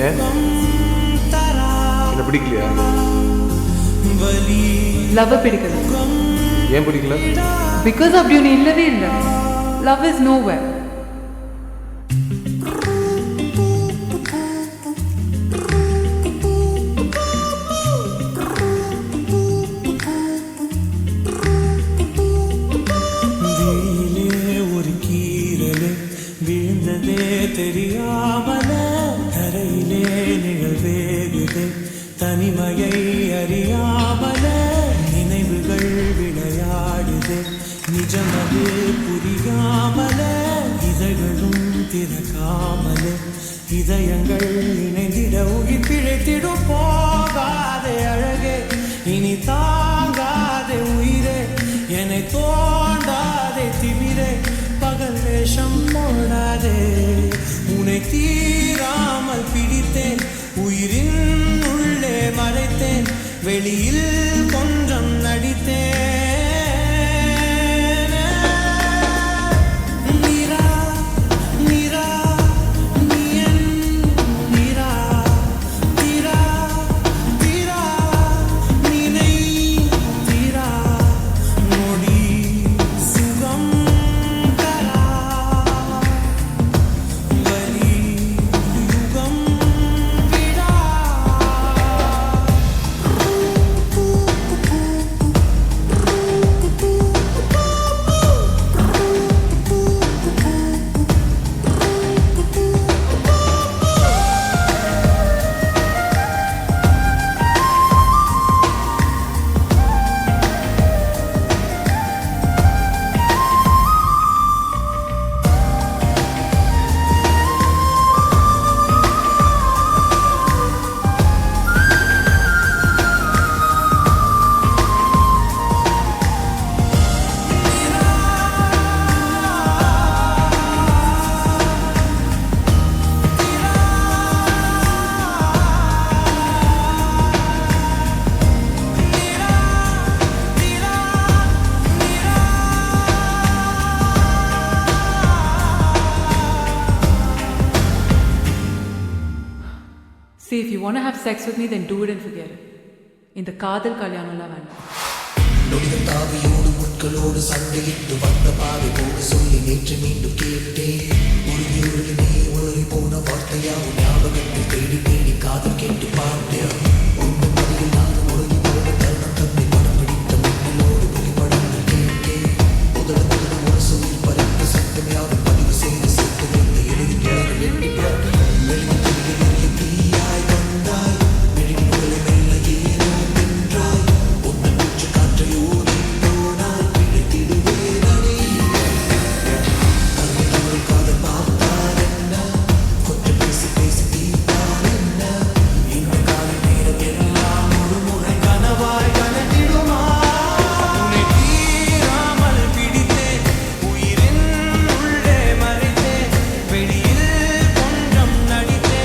ஏன் என்ன பிடிக்கலையா? லவ் பிடிக்கல. ஏன் பிடிக்கல? பிகாஸ் அப்படி ஒன்று இல்லவே இல்லை. Love is nowhere. தெரியாமல கரையிலே நிகழ்வேகுதே தனிமையை அறியாமல நினைவுகள் விளையாடுதே நிஜமது புரியாமல இதழ்களும் திறக்காமல இதயங்கள் இணைந்திட உயிர் பிழைத்திடும் போகாதே அழகே இனி தாங்காதே உயிரே என்னை தோண்டாதே திமிரே பகல் வேஷம் போடாதே உன்னை தீராமல் பிடித்தேன் உயிரின் உள்ளே மறைத்தேன் வெளியில் கொஞ்சம் நடித்தேன் நீரா நீரா நீயன் நீரா தீரா தீரா நீனை தீரா நொடி சுகம் See, if you want to have sex with me, then do it and forget it. இந்த காதல் கல்யாணம்லாம் வேண்டாம். நொடிகள் தாவியோடு முட்களோடு சண்டையிட்டு வந்த பாதை போட சொல்லி நேற்று மீண்டும் கேட்டேன் உருகி உருகி நீ உளறி போன வார்த்தையாவும் ஞாபகத்தில் தேடி தேடி காதல் கேட்டு பார்த்தேன் உங்கள் மதியில் நான் உறங்கி போன தருணம் தன்னை படம் பிடித்த முன்னிலோடு புகைப்படங்கள் கேட்டேன் முதல முதல ஒரு சொல்லி பறித்த சத்தம் யாரும் பதிவு செய்து சேர்த்து வைத்த எழுதி பிள்ளைகள் எட்டி பார்த்தேன் வெளியில் தெரிய தீயாய் வந்தாய் வெளியில் மெல்ல ஏனோ வென்றாய் உன்னை மூச்சு காற்றை ஊதி போனால் பிழைத்திடுவேனே கல்வியில் காதல் பார்த்தால் என்ன கொஞ்சம் பேசி பேசி தீர்த்தால் என்ன இந்த கால நேரம் எல்லாம் ஒரு முறை கனவாய் கனத்திடுமா உன்னை தீராமல் பிடித்தேன் உயிரின் உள்ளே மறைத்தேன் வெளியில் கொஞ்சம் நடித்தேன்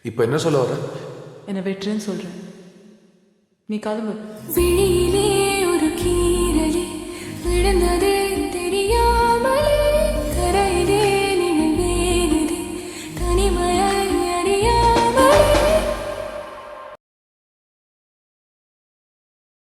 இப்போ என்ன சொல்ல வர? என்னை வெட்டுறேன்னு சொல்கிறேன். நீ கிளம்பு. விழியிலே